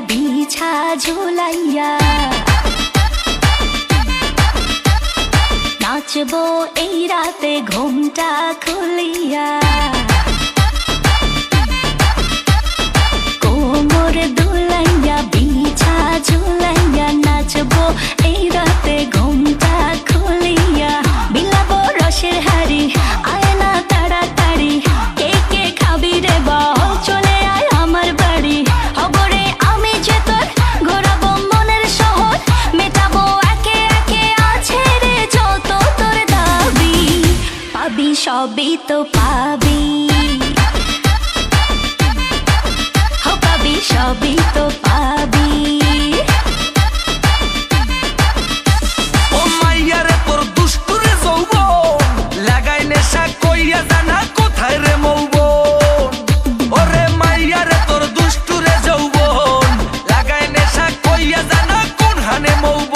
বিছা ঝুলাইয়া নাচবো এই রাতে ঘুমটা খুলিয়া কোমর দুলাইয়া বিছা ঝুলাইয়া নাচবো এই রাতে ঘুমটা খুলিয়া বিলাবো রসের হাড়ি আয় না তাড়াতাড়ি কে কে খাবি রে বল চলে আয় আমার বাড়ি হবরে আমি যে তোর ঘোরাবো মনের শহর মেটাবো একে একে আছে রে যত তোর দাবি পাবি সবই তো পাবি পাবি সবই তো পাবি ও মাইয়া রে তোর দুষ্টুরে যৌবন লাগাই নেশা কইয়া জানা কোথায় রে মৌবন ওরে মাইয়া রে তোর দুষ্টুরে যৌবন লাগাই নেশা কইয়া জানা কোন হানে মৌবন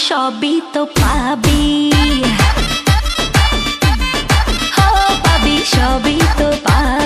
সবই তো পাবি পাবি সবই তো পাবি